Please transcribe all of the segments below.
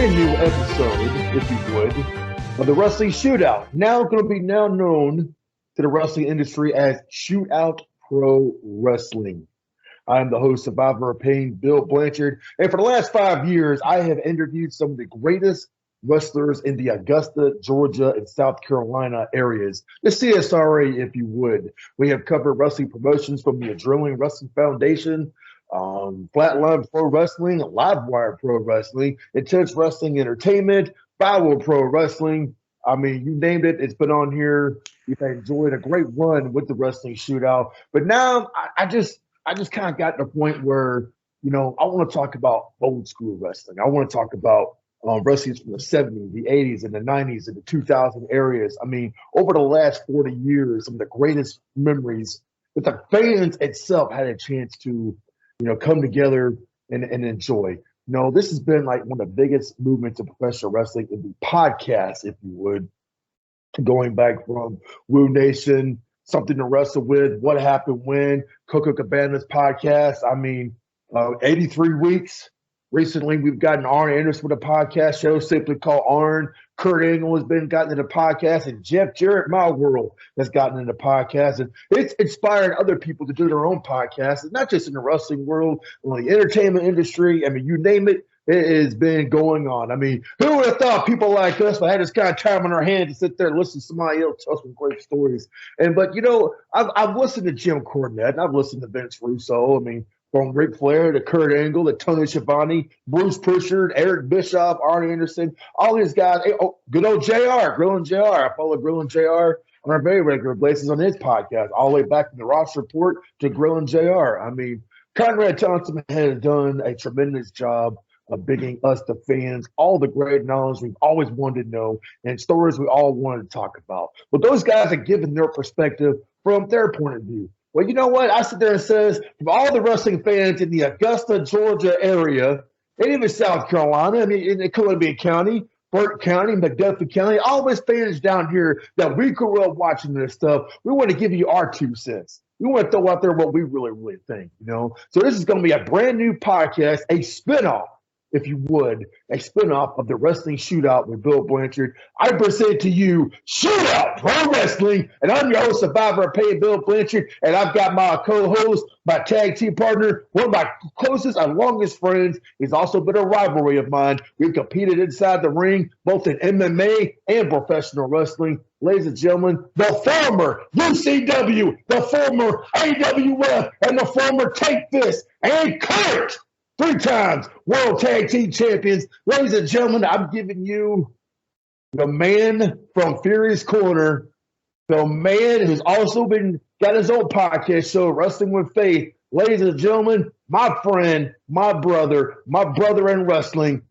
brand new episode, if you would, of the Wrestling Shootout. Now going to be known to the wrestling industry as Shootout Pro Wrestling. I am the host, Survivor of Pain, Bill Blanchard, and for the last 5 years, I have interviewed some of the greatest wrestlers in the Augusta, Georgia, and South Carolina areas. The CSRA, if you would. We have covered wrestling promotions from the Adrenaline Wrestling Foundation, Flatline Pro Wrestling, Livewire Pro Wrestling, Intense Wrestling Entertainment, Bible Pro Wrestling. I mean, you named it, it's been on here. We've enjoyed a great run with the Wrestling Shootout. But now I just kind of got to the point where, I want to talk about old school wrestling. I want to talk about wrestling from the 70s, the 80s, and the 90s, and the 2000 areas. I mean, over the last 40 years, some of the greatest memories that the fans itself had a chance to, come together and enjoy. This has been like one of the biggest movements of professional wrestling in the podcast, if you would, going back from Woo Nation, Something to Wrestle With, What Happened When, Coco Cabana's podcast. I mean, 83 weeks. Recently, we've gotten Arn Anderson with a podcast show simply called Arn. Kurt Angle has gotten into podcast, and Jeff Jarrett, my world, has gotten into podcast. And it's inspired other people to do their own podcasts. It's not just in the wrestling world, in the entertainment industry. I mean, you name it, it has been going on. I mean, who would have thought people like us had this kind of time on our hands to sit there and listen to somebody else tell some great stories? But I've listened to Jim Cornette, and I've listened to Vince Russo. I mean, from Ric Flair to Kurt Angle to Tony Schiavone, Bruce Prichard, Eric Bischoff, Arn Anderson, all these guys. Hey, good old JR, Grill and JR. I follow Grill and JR on our very regular basis on his podcast, all the way back from the Ross Report to Grill and JR. I mean, Conrad Thompson has done a tremendous job of bringing us, the fans, all the great knowledge we've always wanted to know and stories we all wanted to talk about. But those guys are giving their perspective from their point of view. Well, you know what? I sit there and says, from all the wrestling fans in the Augusta, Georgia area, and even South Carolina, I mean, in Columbia County, Burke County, McDuffie County, all those fans down here that we grew up watching this stuff, we want to give you our 2 cents. We want to throw out there what we really, really think, So this is going to be a brand new podcast, a spinoff, if you would, a spinoff of the Wrestling Shootout with Bill Blanchard. I present to you Shootout Pro Wrestling, and I'm your host, Survivor of Pain, Bill Blanchard, and I've got my co-host, my tag team partner, one of my closest and longest friends. He's also been a rivalry of mine. We've competed inside the ring, both in MMA and professional wrestling. Ladies and gentlemen, the former UCW, the former AWF, and the former Take This, and current 3 times World Tag Team Champions. Ladies and gentlemen, I'm giving you the man from Fury's Corner, the man who's also got his own podcast show, Wrestling with Faith. Ladies and gentlemen, my friend, my brother in wrestling,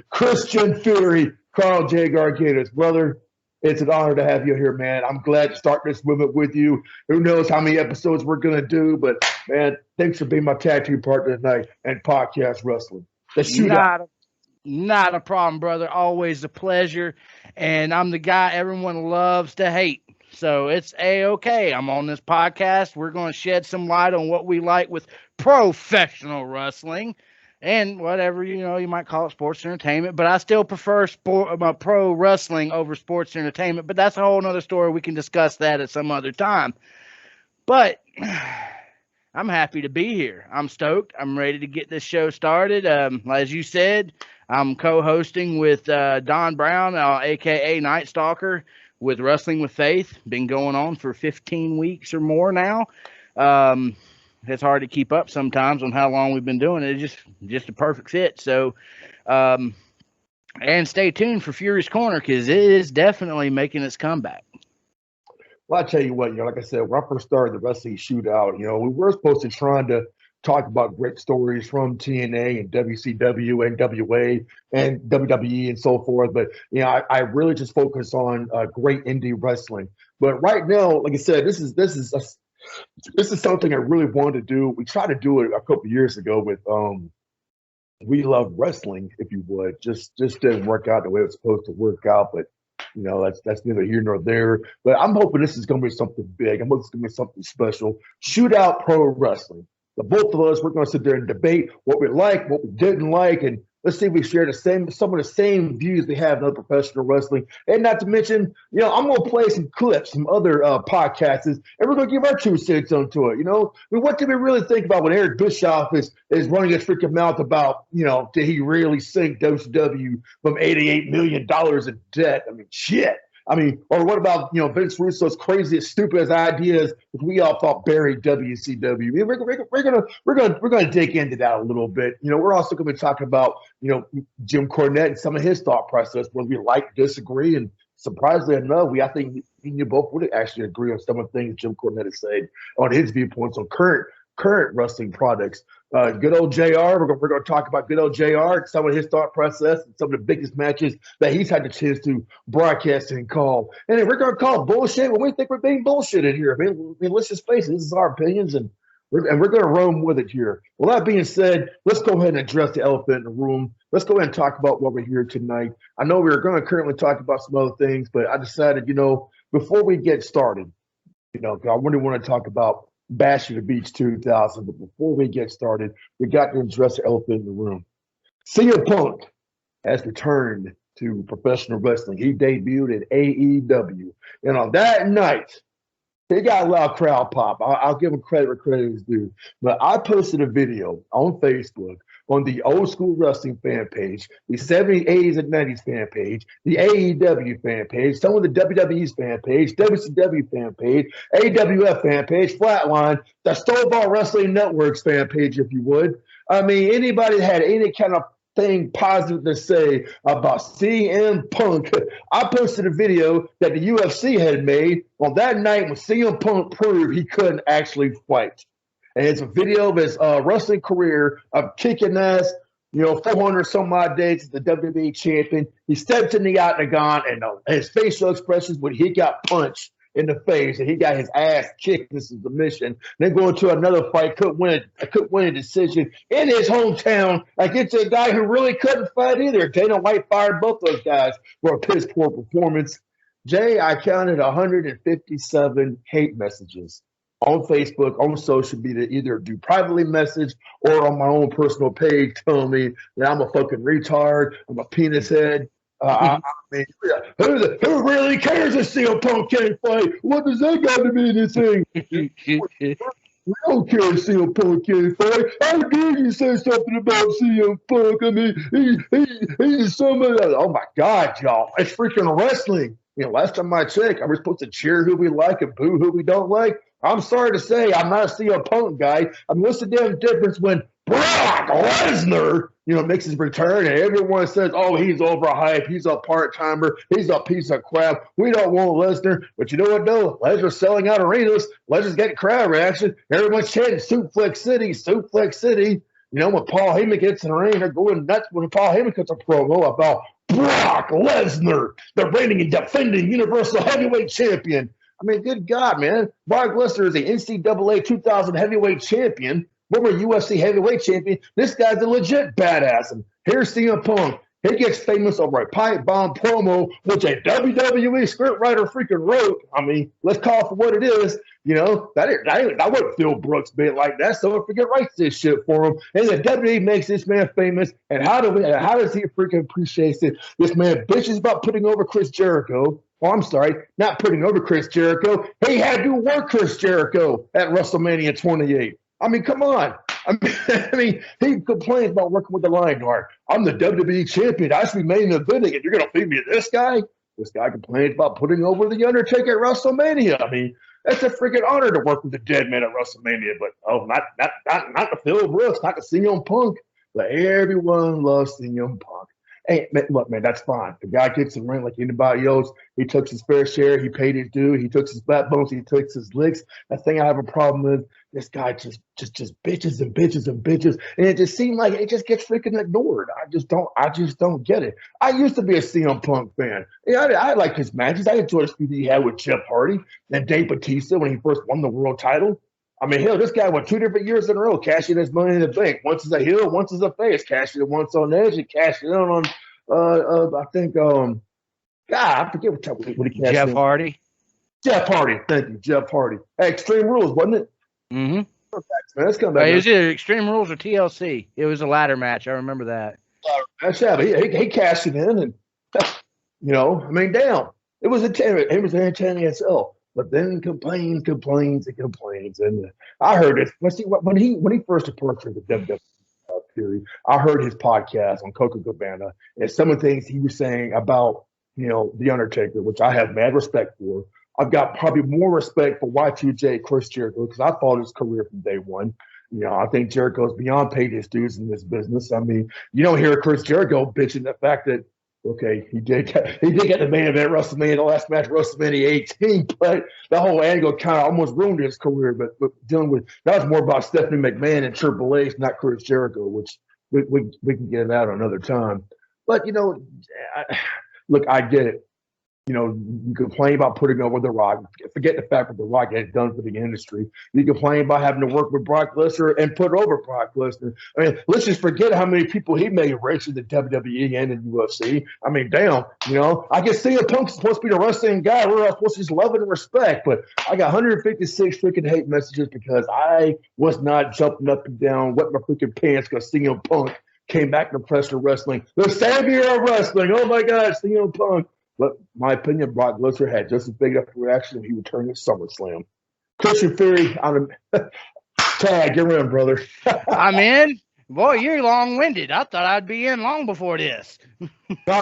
Christian Fury, Carl J. Garganeous. Brother, it's an honor to have you here, man. I'm glad to start this movement with you. Who knows how many episodes we're going to do, but, man, thanks for being my tag team partner tonight and podcast wrestling. Not a problem, brother. Always a pleasure. And I'm the guy everyone loves to hate. So it's A-okay. I'm on this podcast. We're going to shed some light on what we like with professional wrestling. And whatever, you might call it sports entertainment, but I still prefer pro wrestling over sports entertainment. But that's a whole other story. We can discuss that at some other time. But I'm happy to be here. I'm stoked. I'm ready to get this show started. As you said, I'm co-hosting with Don Brown, a.k.a. Night Stalker, with Wrestling with Faith. Been going on for 15 weeks or more now. It's hard to keep up sometimes on how long we've been doing it. It's just a perfect fit. So, and stay tuned for Fury's Corner because it is definitely making its comeback. Well, I tell you what, like I said, when I first started the Wrestling Shootout, we were supposed to trying to talk about great stories from TNA and WCW, NWA, and WWE and so forth. But, I really just focus on great indie wrestling. But right now, like I said, this is something I really wanted to do. We tried to do it a couple of years ago with We Love Wrestling, if you would. Just didn't work out the way it was supposed to work out, but that's neither here nor there. But I'm hoping this is going to be something big. I'm hoping it's going to be something special. Shootout Pro Wrestling. The both of us, we're going to sit there and debate what we like, what we didn't like, and Let's see if we share some of the same views we have in other professional wrestling. And not to mention, I'm going to play some clips from other podcasts, and we're going to give our 2 cents onto it. What did we really think about when Eric Bischoff is running his freaking mouth about, did he really sink WCW from $88 million in debt? I mean, shit. Or what about, Vince Russo's craziest, stupidest ideas if we all thought buried WCW? We're gonna dig into that a little bit. We're also gonna be talking about, Jim Cornette and some of his thought process, whether we like, disagree, and surprisingly enough, I think me and you both would actually agree on some of the things Jim Cornette has said on his viewpoints on current wrestling products. Good old JR, we're going to talk about good old JR and some of his thought process and some of the biggest matches that he's had the chance to broadcast and call. And we're going to call bullshit when we think we're being bullshitted here. Let's just face it, this is our opinions, and we're going to roam with it here. Well, that being said, let's go ahead and address the elephant in the room. Let's go ahead and talk about what we're here tonight. I know we were going to currently talk about some other things, but I decided, before we get started, I really want to talk about Bash at the Beach 2000, but before we get started, we got to address the elephant in the room. CM Punk has returned to professional wrestling. He debuted in AEW, and on that night, he got a loud crowd pop. I'll give him credit where credit is due. But I posted a video on Facebook on the Old School Wrestling fan page, the 70s, 80s, and 90s fan page, the AEW fan page, some of the WWE's fan page, WCW fan page, AWF fan page, Flatline, the Stoneball Wrestling Network's fan page, if you would. Anybody that had any kind of thing positive to say about CM Punk, I posted a video that the UFC had made on that night when CM Punk proved he couldn't actually fight. And it's a video of his wrestling career of kicking ass, 400 some odd days as the WWE champion. He stepped in the octagon, and his facial expressions when he got punched in the face and he got his ass kicked in submission. Then going to another fight, couldn't win a decision in his hometown against a guy who really couldn't fight either. Dana White fired both those guys for a piss poor performance. Jay, I counted 157 hate messages on Facebook, on social media, either do privately message or on my own personal page telling me that I'm a fucking retard, I'm a penis head. Who really cares if CM Punk can't fight? What does that got to be in this thing? We don't care if CM Punk can't fight. How dare you say something about CM Punk? He's somebody. Oh my God, y'all! It's freaking wrestling. Last time I checked, are we supposed to cheer who we like and boo who we don't like? I'm sorry to say, I'm not a CM Punk guy. What's the damn difference when Brock Lesnar, makes his return and everyone says, oh, he's overhyped, he's a part-timer, he's a piece of crap. We don't want Lesnar. But you know what, though? Lesnar's selling out arenas. Lesnar's getting crowd reaction. Everyone's chanting Suplex City, Suplex City. When Paul Heyman gets in the ring, they're going nuts when Paul Heyman cuts a promo about Brock Lesnar, the reigning and defending Universal Heavyweight Champion. Good God, man. Brock Lesnar is the NCAA 2000 heavyweight champion, former UFC heavyweight champion. This guy's a legit badass. And here's CM Punk. He gets famous over a pipe bomb promo, which a WWE scriptwriter freaking wrote. Let's call it for what it is. That wasn't Phil Brooks being like that. So forget writes this shit for him. And the WWE makes this man famous. And how does he freaking appreciate it? This man bitches about putting over Chris Jericho. Oh, I'm sorry, not putting over Chris Jericho. He had to work Chris Jericho at WrestleMania 28. Come on. He complains about working with the Lion Guard. I'm the WWE champion. I should be main eventing it. You're going to feed me to this guy? This guy complains about putting over The Undertaker at WrestleMania. That's a freaking honor to work with the dead man at WrestleMania. But, not the Phil Brooks, not the CM Punk. But everyone loves CM Punk. Hey, look, man, that's fine. The guy gets in the ring like anybody else. He took his fair share. He paid his due. He took his backbones. He took his licks. The thing I have a problem with, this guy just bitches and bitches and bitches, and it just seems like it just gets freaking ignored. I just don't get it. I used to be a CM Punk fan. I like his matches. I enjoyed the feud he had with Jeff Hardy and Dave Bautista when he first won the world title. Hell, this guy went 2 different years in a row, cashing his money in the bank. Once as a heel, once as a face. Cashed it once on Edge and cashed it on I think, God, I forget what he cashed Jeff in. Hardy. Jeff Hardy, thank you, Jeff Hardy. Hey, Extreme Rules, wasn't it? Mm-hmm. Man, let's come back. It was either Extreme Rules or TLC. It was a ladder match. I remember that. That's yeah, he cashed it in, and I mean, damn, it was entertaining as hell. But then complains, and I heard it. Let's see, when he first approached the WWE period, I heard his podcast on Coca Cabana, and some of the things he was saying about the Undertaker, which I have mad respect for. I've got probably more respect for Y2J Chris Jericho because I followed his career from day one. I think Jericho's beyond paid his dues in this business. I mean, you don't hear Chris Jericho bitching the fact that he did get the main event WrestleMania, the last match WrestleMania 18, but the whole angle kind of almost ruined his career. But dealing with that was more about Stephanie McMahon and Triple H, not Chris Jericho, which we can get out another time. But look, I get it. You complain about putting over The Rock. Forget the fact that The Rock had done for the industry. You complain about having to work with Brock Lesnar and put over Brock Lesnar. I mean, let's just forget how many people he made rich in the WWE and in UFC. I mean, damn, I guess CM Punk's supposed to be the wrestling guy. We're supposed to just love and respect. But I got 156 freaking hate messages because I was not jumping up and down, wetting my freaking pants because CM Punk came back to professional wrestling. The savior of wrestling. Oh, my God, CM Punk. But my opinion, Brock Lesnar had just as big a reaction when he returned at SummerSlam. Christian Fury, tag, you're in, brother. I'm in. Boy, you're long-winded. I thought I'd be in long before this. No,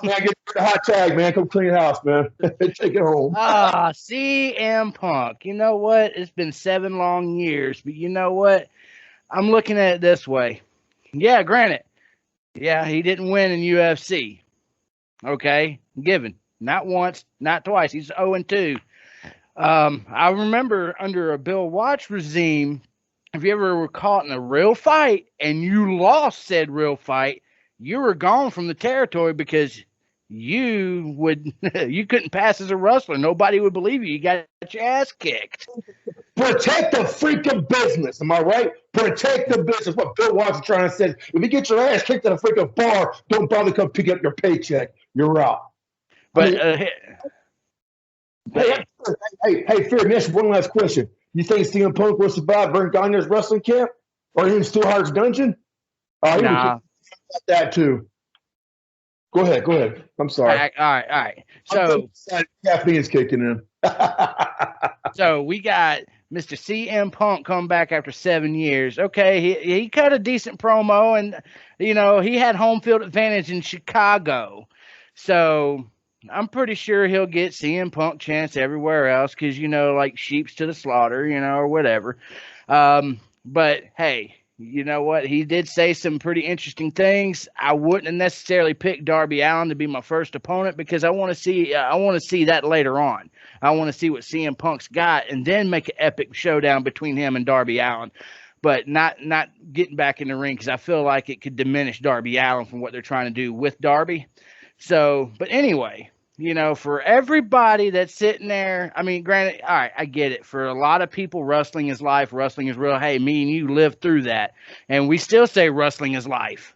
man, get the hot tag, man. Come clean house, man. Take it home. CM Punk. You know what? It's been 7 long years, but you know what? I'm looking at it this way. Yeah, granted. Yeah, he didn't win in UFC. Okay, given. Not once, not twice. He's 0-2. I remember under a Bill Watts regime, if you ever were caught in a real fight and you lost said real fight, you were gone from the territory because you couldn't pass as a wrestler. Nobody would believe you. You got your ass kicked. Protect the freaking business. Am I right? Protect the business. What Bill Watts is trying to say. If you get your ass kicked at a freaking bar, don't bother come pick up your paycheck. You're out. But hey, Fear, let me ask you one last question. You think CM Punk will survive Garganeous wrestling camp or even Stu Hart's dungeon? Nah. That too. Go ahead. I'm sorry. All right. So caffeine's kicking in. So we got Mr. CM Punk come back after 7 years. Okay, he cut a decent promo, and he had home field advantage in Chicago. So I'm pretty sure he'll get CM Punk chance everywhere else because, like sheeps to the slaughter, or whatever. But hey, you know what? He did say some pretty interesting things. I wouldn't have necessarily picked Darby Allin to be my first opponent because I want to see that later on. I want to see what CM Punk's got and then make an epic showdown between him and Darby Allin. But not getting back in the ring because I feel like it could diminish Darby Allin from what they're trying to do with Darby. So, but anyway, for everybody that's sitting there, I mean, granted, all right, I get it. For a lot of people, wrestling is life. Wrestling is real. Hey, me and you lived through that. And we still say wrestling is life.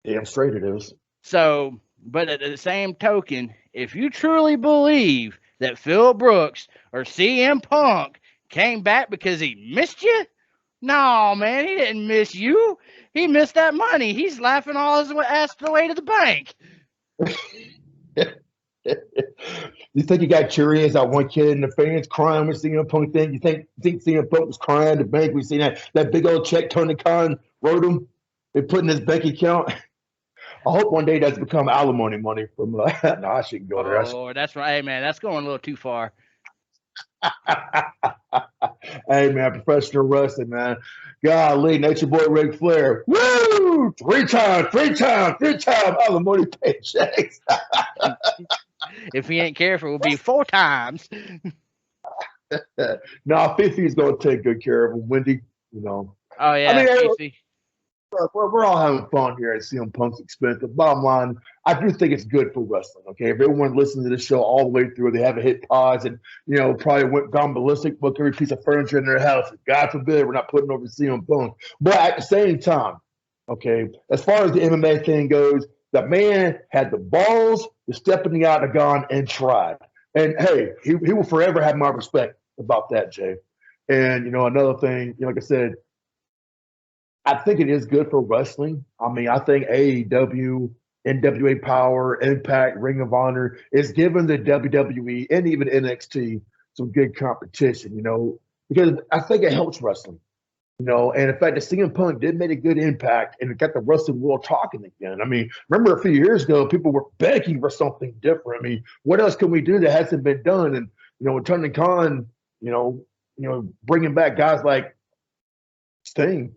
Damn straight it is. So, but at the same token, if you truly believe that Phil Brooks or CM Punk came back because he missed you, no, man, he didn't miss you. He missed that money. He's laughing all his ass the way to the bank. You think he got curious? That one kid in the fans crying with CM Punk thing? You think CM Punk was crying at the bank? We seen that big old check Tony Khan wrote him. They put in his bank account. I hope one day that's become alimony money from. No, I shouldn't go there. Oh, Lord, that's right, hey, man. That's going a little too far. Hey, man, professional wrestling, man. Golly, Nature Boy Ric Flair. Woo! Three time alimony paychecks. If he ain't careful, it will be 4 times. No, Fifi's going to take good care of him. Wendy, Oh, yeah, I mean, Fifi. We're all having fun here at CM Punk's expense. The bottom line, I do think it's good for wrestling. Okay, if everyone listens to this show all the way through, they haven't hit pause and probably gone ballistic, book every piece of furniture in their house. God forbid we're not putting over CM Punk. But at the same time, okay, as far as the MMA thing goes, the man had the balls to step in the octagon and try. And hey, he will forever have my respect about that, Jay. And another thing, like I said, I think it is good for wrestling. I mean, I think AEW, NWA Power, Impact, Ring of Honor is giving the WWE and even NXT some good competition, because I think it helps wrestling. And in fact, the CM Punk did make a good impact and it got the wrestling world talking again. I mean, remember a few years ago, people were begging for something different. I mean, what else can we do that hasn't been done? And with Tony Khan, bringing back guys like Sting,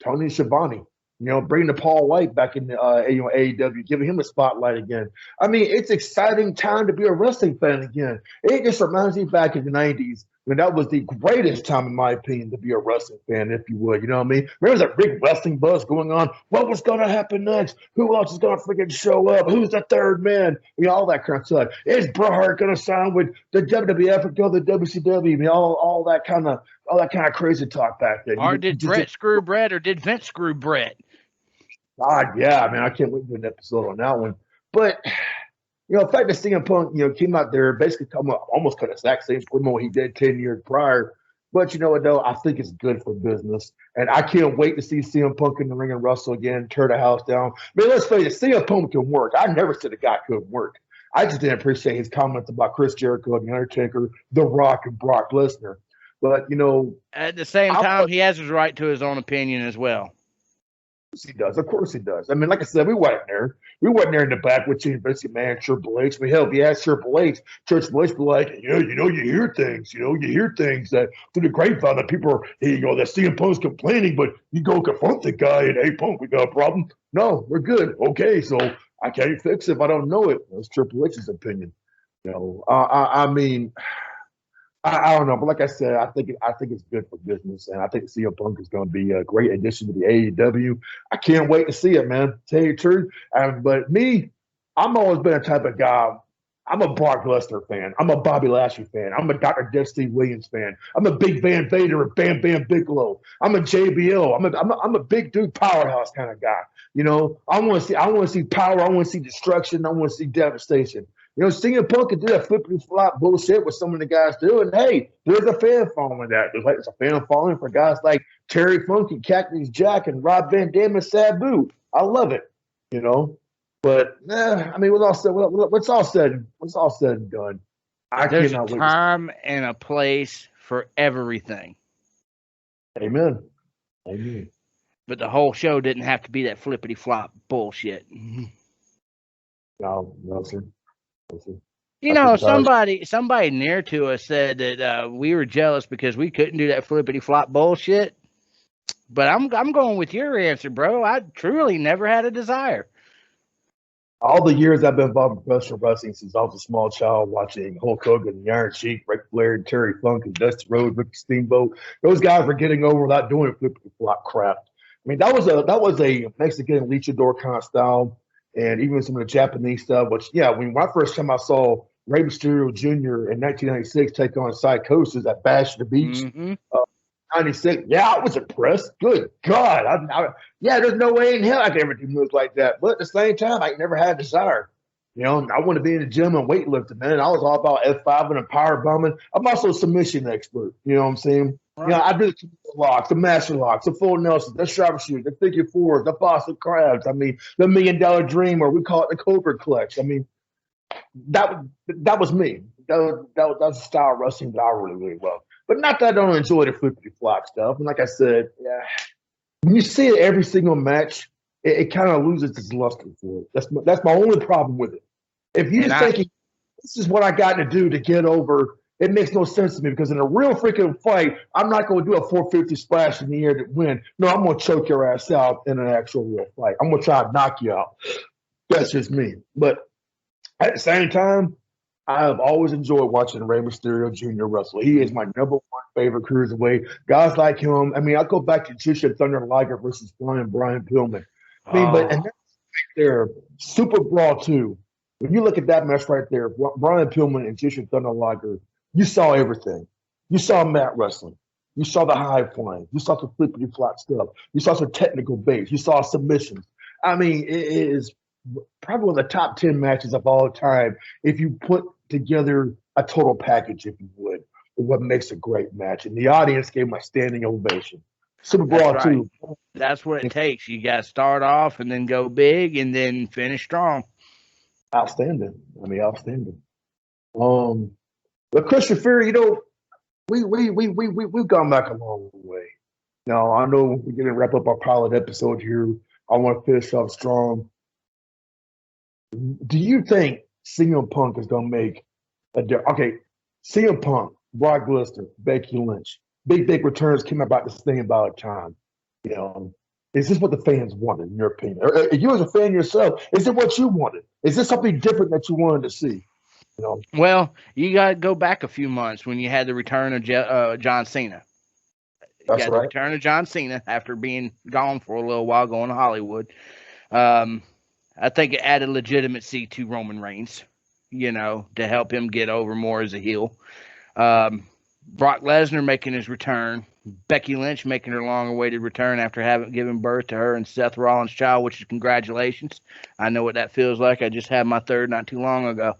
Tony Schiavone, bringing the Paul White back in the AEW, giving him a spotlight again. I mean, it's exciting time to be a wrestling fan again. It just reminds me back in the 90s when that was the greatest time, in my opinion, to be a wrestling fan, if you would. You know what I mean? Remember that big wrestling buzz going on? What was going to happen next? Who else is going to freaking show up? Who's the third man? All that kind of stuff. Is Bret Hart going to sign with the WWF or go to the WCW? All that kind of crazy talk back then. Or did Bret screw Bret, or did Vince screw Bret? God, yeah, I mean, I can't wait to do an episode on that one. But the fact that CM Punk, came out there, basically almost cut the exact same promo he did 10 years prior. But you know what, though? I think it's good for business. And I can't wait to see CM Punk in the ring and wrestle again, tear the house down. I mean, let's face it, CM Punk can work. I never said a guy couldn't work. I just didn't appreciate his comments about Chris Jericho, The Undertaker, The Rock, and Brock Lesnar. But, at the same time, he has his right to his own opinion as well. He does. Of course he does. I mean, like I said, we wasn't there. We wasn't there in the back with Vince McMahon, Triple H. I mean, hell, if you ask Triple H be like, you hear things. You hear things that through the grapevine that people are, that CM Punk's complaining, but you go confront the guy and, hey, Punk, we got a problem. No, we're good. Okay, so I can't fix it if I don't know it. That's Triple H's opinion. I mean, I don't know, but like I said, I think it's good for business, and I think CM Punk is going to be a great addition to the AEW. I can't wait to see it, man. Tell you the truth. But me, I'm always been a type of guy. I'm a Brock Lesnar fan. I'm a Bobby Lashley fan. I'm a Dr. Death Steve Williams fan. I'm a Big Van Vader and Bam Bam Bigelow. I'm a JBL. I'm a big dude powerhouse kind of guy. I want to see power. I want to see destruction. I want to see devastation. CM Punk can do that flippity flop bullshit with some of the guys do, and hey, there's a fan following that. There's a fan following for guys like Terry Funk and Cactus Jack and Rob Van Dam and Sabu. I love it, But I mean, what's all said and done, there's a time and a place for everything. Amen. But the whole show didn't have to be that flippity flop bullshit. No, sir. Somebody near to us said that we were jealous because we couldn't do that flippity flop bullshit. But I'm going with your answer, bro. I truly never had a desire. All the years I've been involved in professional wrestling since I was a small child, watching Hulk Hogan, and the Iron Sheik, Ric Flair, and Terry Funk, and Dusty Rhodes, Ricky Steamboat, those guys were getting over without doing flippity flop crap. I mean, that was a Mexican luchador kind of style. And even some of the Japanese stuff, which, when my first time I saw Rey Mysterio Jr. in 1996 take on Psychosis at Bash the Beach, 96, I was impressed. Good God. There's no way in hell I could ever do moves like that. But at the same time, I never had a desire. I want to be in the gym and weightlifting, man. I was all about F5 and power bombing. I'm also a submission expert. You know what I'm saying? Right. I do the locks, the master locks, the full Nelson, the sharpshooter, the figure fours, the Boston crabs. I mean, the $1 Million Dream, or we call it the Cobra Clutch. I mean, that was me. That was a style of wrestling that I really love. But not that I don't enjoy the flippity flop stuff. And like I said, when you see it every single match, it kind of loses its luster for it. That's my only problem with it. If you're thinking this is what I got to do to get over, it makes no sense to me, because in a real freaking fight, I'm not going to do a 450 splash in the air to win. No, I'm going to choke your ass out in an actual real fight. I'm going to try to knock you out. That's just me. But at the same time, I have always enjoyed watching Rey Mysterio Jr. wrestle. He is my number one favorite cruiserweight. Guys like him. I mean, I go back to Jushin Thunder Liger versus Brian Pillman. I mean, and that's right there, Super Brawl 2. When you look at that match right there, Brian Pillman and Jushin Thunder Liger, you saw everything. You saw mat wrestling. You saw the high flying. You saw some flippity flop stuff. You saw some technical base. You saw submissions. I mean, it is probably one of the top 10 matches of all time if you put together a total package, if you would, of what makes a great match. And the audience gave him a standing ovation. Super That's Brawl right. 2. That's what it takes. You got to start off and then go big and then finish strong. Outstanding. I mean, outstanding. But Christian Fury, we've gone back a long way. Now, I know we're going to wrap up our pilot episode here. I want to finish off strong. Do you think CM Punk is going to make a difference? Okay, CM Punk, Brock Lesnar, Becky Lynch, big returns came about this thing about time. Is this what the fans wanted, in your opinion? Or you as a fan yourself, is it what you wanted? Is this something different that you wanted to see? Well, you got to go back a few months when you had the return of John Cena. That's The right. return of John Cena after being gone for a little while, going to Hollywood. I think it added legitimacy to Roman Reigns, to help him get over more as a heel. Brock Lesnar making his return. Becky Lynch making her long-awaited return after having given birth to her and Seth Rollins' child, which is congratulations. I know what that feels like. I just had my third not too long ago.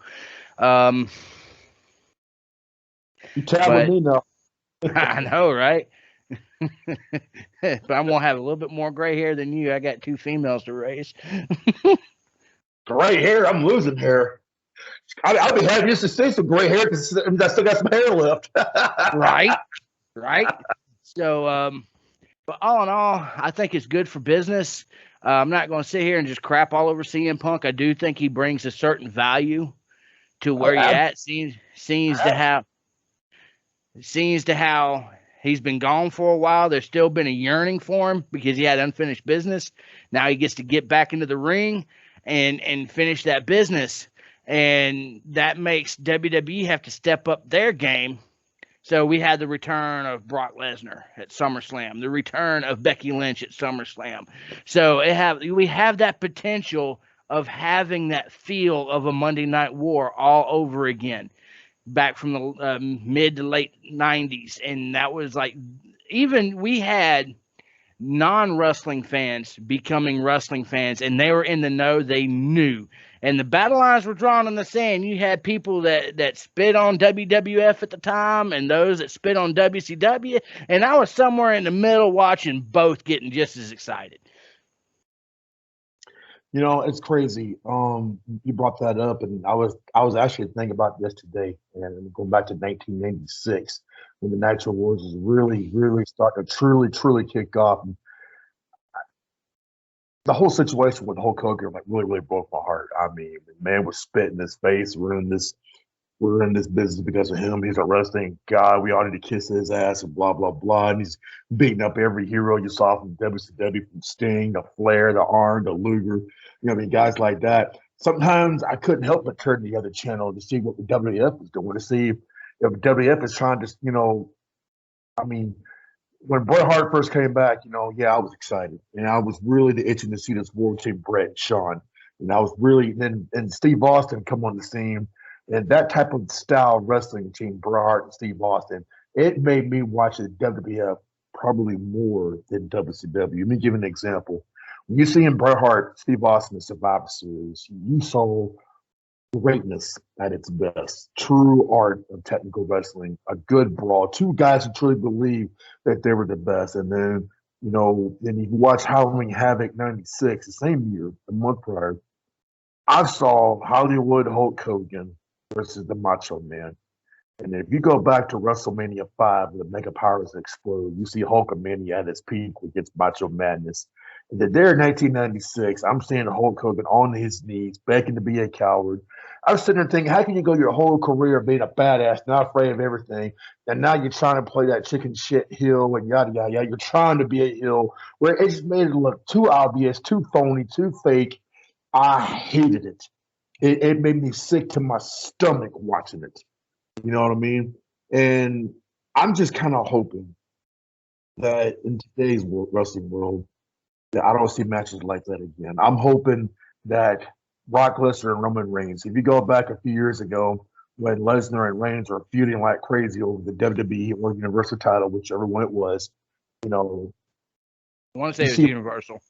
You tapping me now. I know, right? But I'm going to have a little bit more gray hair than you. I got 2 females to raise. Gray hair? I'm losing hair. I'll be happy just to see some gray hair because I still got some hair left. Right. So, but all in all, I think it's good for business. I'm not going to sit here and just crap all over CM Punk. I do think he brings a certain value to where you're at. Seems to how he's been gone for a while. There's still been a yearning for him because he had unfinished business. Now he gets to get back into the ring and finish that business. And that makes WWE have to step up their game. So we had the return of Brock Lesnar at SummerSlam, the return of Becky Lynch at SummerSlam. So we have that potential of having that feel of a Monday Night War all over again, back from the mid to late 90s. And that was like, even we had non-wrestling fans becoming wrestling fans, and they were in the know. They knew. And the battle lines were drawn in the sand. You had people that spit on WWF at the time and those that spit on WCW. And I was somewhere in the middle watching both, getting just as excited. It's crazy. You brought that up, and I was actually thinking about this today, and going back to 1996 when the Nitro Wars was really starting to truly kick off. And the whole situation with Hulk Hogan really broke my heart. I mean, the man was spitting in his face. We're in this business because of him. He's a wrestling guy. We all need to kiss his ass and blah blah blah. And he's beating up every hero you saw from WCW, from Sting, the Flair, the Arn, the Luger. Guys like that. Sometimes I couldn't help but turn to the other channel to see what the WWF was doing, to see if WWF is trying to, when Bret Hart first came back, I was excited. And I was really itching to see this war between Bret and Shawn. And I was really, and Steve Austin come on the scene. And that type of style of wrestling between Bret Hart and Steve Austin, it made me watch the WWF probably more than WCW. Let me give an example. When you see in Bret Hart, Steve Austin, the Survivor Series, you saw greatness at its best. True art of technical wrestling, a good brawl. 2 guys who truly believed that they were the best. And then, then you watch Halloween Havoc 96, the same year, a month prior. I saw Hollywood Hulk Hogan versus the Macho Man. And if you go back to WrestleMania 5, the Mega Powers explode, you see Hulkamania at its peak against Macho Madness. And then there in 1996, I'm seeing Hulk Hogan on his knees, begging to be a coward. I was sitting there thinking, how can you go your whole career being a badass, not afraid of everything, and now you're trying to play that chicken shit heel and yada, yada, yada. You're trying to be a heel, where it just made it look too obvious, too phony, too fake. I hated it. It made me sick to my stomach watching it. You know what I mean? And I'm just kind of hoping that in today's wrestling world, that I don't see matches like that again. I'm hoping that Brock Lesnar and Roman Reigns, if you go back a few years ago when Lesnar and Reigns were feuding like crazy over the WWE or Universal title, whichever one it was, I want to say it was Universal.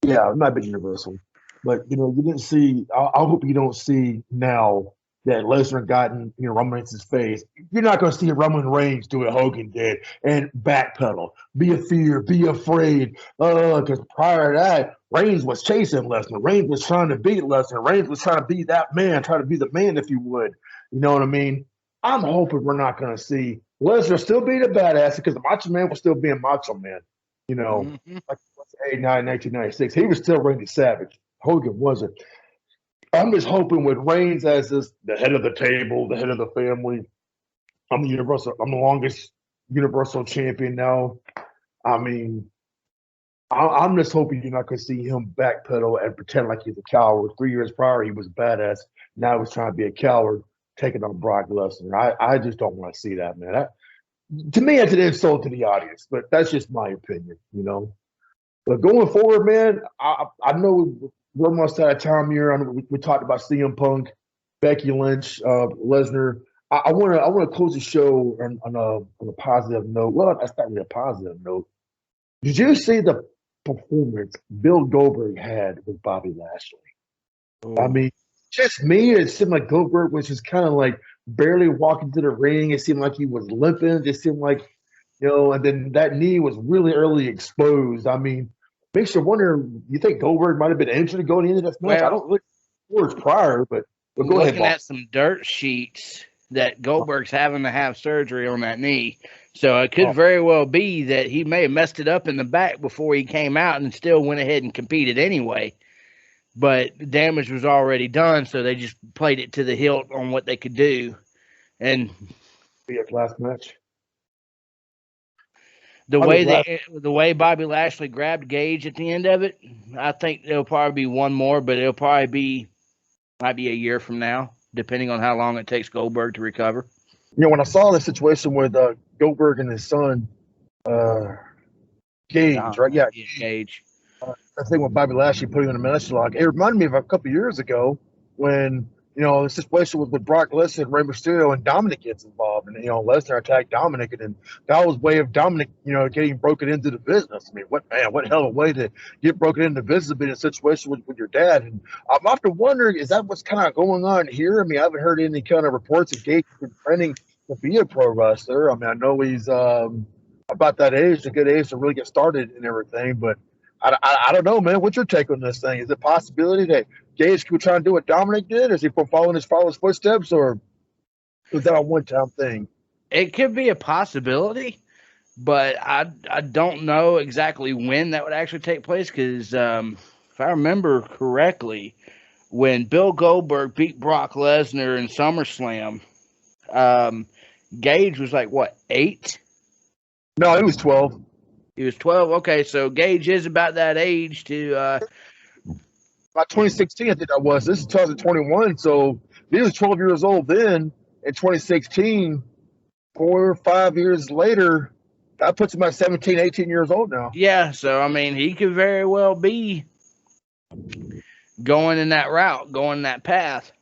Yeah, it might be Universal. But, you didn't see – I hope you don't see now that Lesnar got in Roman Reigns' face. You're not going to see Roman Reigns do what Hogan did and backpedal, be a fear, be afraid. Because prior to that, Reigns was chasing Lesnar. Reigns was trying to beat Lesnar. Reigns was trying to be that man, trying to be the man, if you would. You know what I mean? I'm hoping we're not going to see Lesnar still being a badass because the Macho Man was still being Macho Man. You know, like 89, 1996, he was still Randy Savage. Hogan wasn't. I'm just hoping with Reigns as the head of the table, the head of the family. I'm the longest Universal champion now. I mean, I'm just hoping you're not going to see him backpedal and pretend like he's a coward. 3 years prior, he was badass. Now he's trying to be a coward, taking on Brock Lesnar. I just don't want to see that, man. To me, it's an insult to the audience, but that's just my opinion, you know. But going forward, man, I know we're almost out of time here. I know we talked about CM Punk, Becky Lynch, Lesnar. I want to close the show on a positive note. Well, that's not really a positive note. Did you see the performance Bill Goldberg had with Bobby Lashley? I mean, just me, it seemed like Goldberg was just kind of like barely walking to the ring. It seemed like he was limping. It seemed like, and then that knee was really early exposed. I mean, makes you wonder, you think Goldberg might have been injured going into this match? Well, I don't look words prior, but go ahead. Looking at some dirt sheets that Goldberg's having to have surgery on that knee. So it could very well be that he may have messed it up in the back before he came out and still went ahead and competed anyway. But the damage was already done, so they just played it to the hilt on what they could do. And be a last match. The way Bobby Lashley grabbed Gage at the end of it, I think there'll probably be one more, but it'll probably might be a year from now, depending on how long it takes Goldberg to recover. When I saw the situation with Goldberg and his son, Gage, right? Yeah, Gage. I think with Bobby Lashley putting him in a medicine log, it reminded me of a couple of years ago when the situation with Brock Lesnar and Rey Mysterio and Dominic gets involved, and Lesnar attacked Dominic, and then that was way of Dominic, getting broken into the business. I mean, what hell of a way to get broken into the business, being in a situation with your dad. And I'm often wondering, is that what's kind of going on here? I mean, I haven't heard any kind of reports of Gage training to be a pro wrestler. I mean, I know he's about that age, a good age to really get started and everything, but I don't know, man. What's your take on this thing? Is it a possibility that Gage could try and do what Dominic did? Is he following his father's footsteps, or was that a one-time thing? It could be a possibility, but I don't know exactly when that would actually take place because if I remember correctly, when Bill Goldberg beat Brock Lesnar in SummerSlam, Gage was like, what, 8? No, he was 12. He was 12. Okay, so Gage is about that age to. About 2016, I think that was. This is 2021, so he was 12 years old then. In 2016, 4 or 5 years later, that puts him at 17, 18 years old now. Yeah, so I mean, he could very well be going in that route, going that path.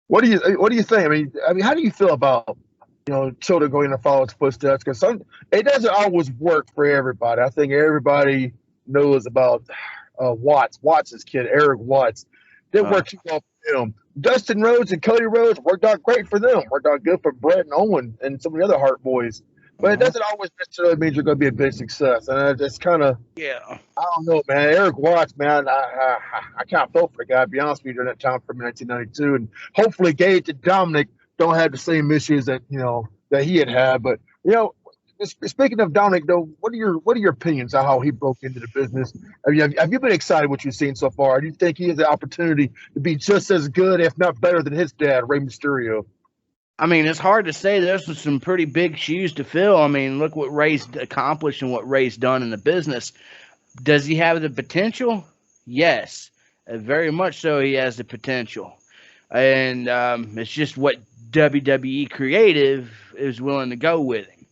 What do you think? I mean, how do you feel about children going to follow his footsteps? Because it doesn't always work for everybody. I think everybody knows about Watts' kid, Eric Watts. Didn't work too well for him. Dustin Rhodes and Cody Rhodes worked out great for them. Worked out good for Brett and Owen and some of the other Hart boys. But it doesn't always necessarily mean you're going to be a big success. And it's kind of, I don't know, man. Eric Watts, man, I kind of felt for the guy, to be honest with you, during that time from 1992. And hopefully Gage and Dominic don't have the same issues that that he had. But speaking of Dominic, though, what are your opinions on how he broke into the business? Have you been excited what you've seen so far? Do you think he has the opportunity to be just as good, if not better, than his dad, Rey Mysterio? I mean, it's hard to say. There's some pretty big shoes to fill. I mean, look what Ray's accomplished and what Ray's done in the business. Does he have the potential? Yes, very much so. He has the potential, and it's just what WWE Creative is willing to go with him.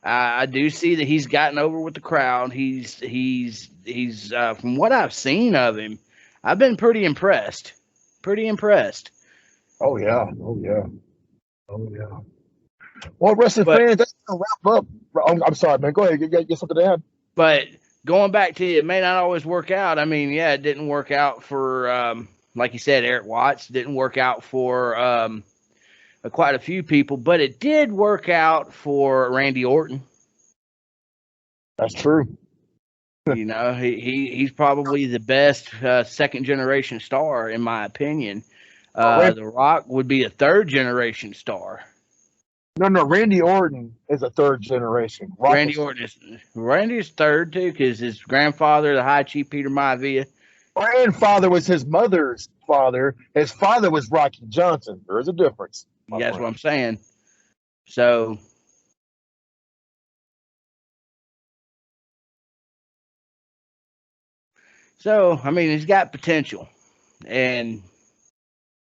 I do see that he's gotten over with the crowd. He's from what I've seen of him, I've been pretty impressed. Oh yeah. Well, wrestling fans, that's gonna wrap up. I'm sorry, man. Go ahead. You get something to add? But going back to it may not always work out. I mean, yeah, it didn't work out for like you said, Eric Watts. Didn't work out for quite a few people, but it did work out for Randy Orton. That's true. You know, he's probably the best second generation star, in my opinion. The Rock would be a third generation star. No, Randy Orton is a third generation. Randy is third too, because his grandfather, the High Chief Peter Maivia. Grandfather was his mother's father. His father was Rocky Johnson. There is a difference. That's what I'm saying. So I mean, he's got potential, and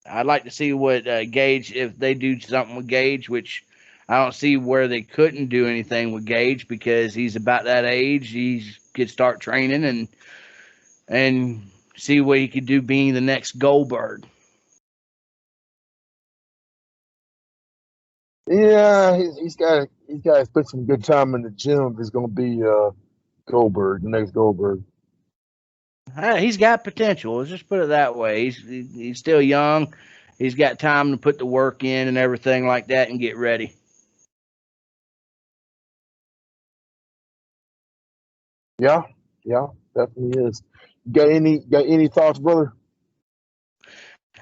I'd like to see what Gage, if they do something with Gage, which I don't see where they couldn't do anything with Gage, because he's about that age. He could start training and see what he could do being the next Goldberg. Yeah, he's got to put some good time in the gym if he's going to be Goldberg, the next Goldberg. He's got potential. Let's just put it that way. He's still young. He's got time to put the work in and everything like that and get ready. Yeah, definitely is. Got any thoughts, brother?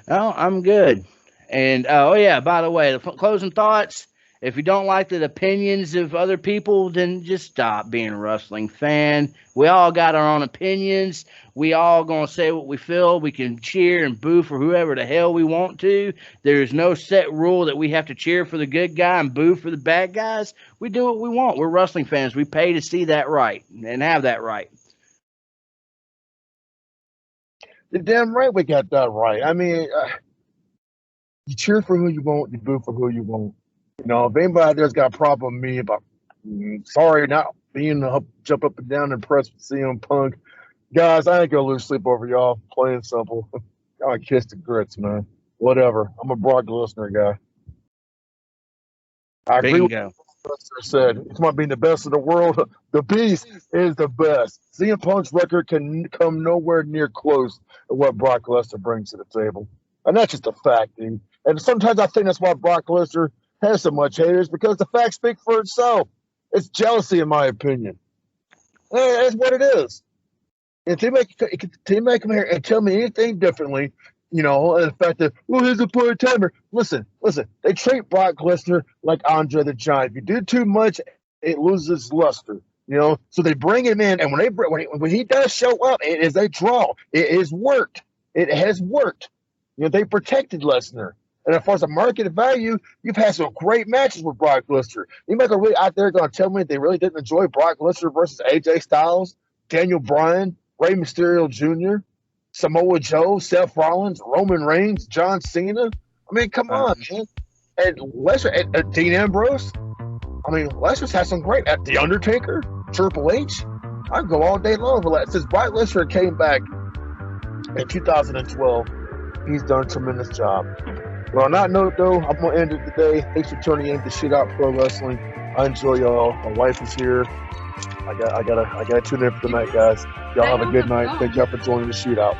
Oh, I'm good. And oh yeah, by the way, the closing thoughts. If you don't like the opinions of other people, then just stop being a wrestling fan. We all got our own opinions. We all gonna say what we feel. We can cheer and boo for whoever the hell we want to. There's no set rule that we have to cheer for the good guy and boo for the bad guys. We do what we want. We're wrestling fans. We pay to see that right and have that right. You're damn right we got that right. I mean, you cheer for who you want, you boo for who you want. You know, if anybody out there's got a problem with me about, sorry, not being jump up and down impressed with CM Punk, guys, I ain't gonna lose sleep over y'all. Plain simple. Y'all kiss the grits, man. Whatever. I'm a Brock Lesnar guy. I agree with what Lesnar said. It's about being the best in the world. The Beast is the best. CM Punk's record can come nowhere near close to what Brock Lesnar brings to the table. And that's just a fact, dude. And sometimes I think that's why Brock Lesnar has so much haters, because the facts speak for itself. It's jealousy, in my opinion. That's what it is. And they come here and tell me anything differently, you know, and the fact that, well, he's a part-timer. Listen. They treat Brock Lesnar like Andre the Giant. If you do too much, it loses luster, you know. So they bring him in, and when he does show up, it is a draw. It has worked. You know, they protected Lesnar. And as far as the market value, you've had some great matches with Brock Lesnar. You might go really out there going to tell me they really didn't enjoy Brock Lesnar versus AJ Styles, Daniel Bryan, Rey Mysterio Jr., Samoa Joe, Seth Rollins, Roman Reigns, John Cena. I mean, come on, man. And Lesnar, and Dean Ambrose. I mean, Lesnar's had some great. The Undertaker, Triple H. I can go all day long. Since Brock Lesnar came back in 2012, he's done a tremendous job. Well, on that note, though, I'm going to end it today. Thanks for tuning in to Shootout Pro Wrestling. I enjoy y'all. My wife is here. I gotta tune in for the night, guys. Y'all have a good night. Thank y'all for joining the Shootout.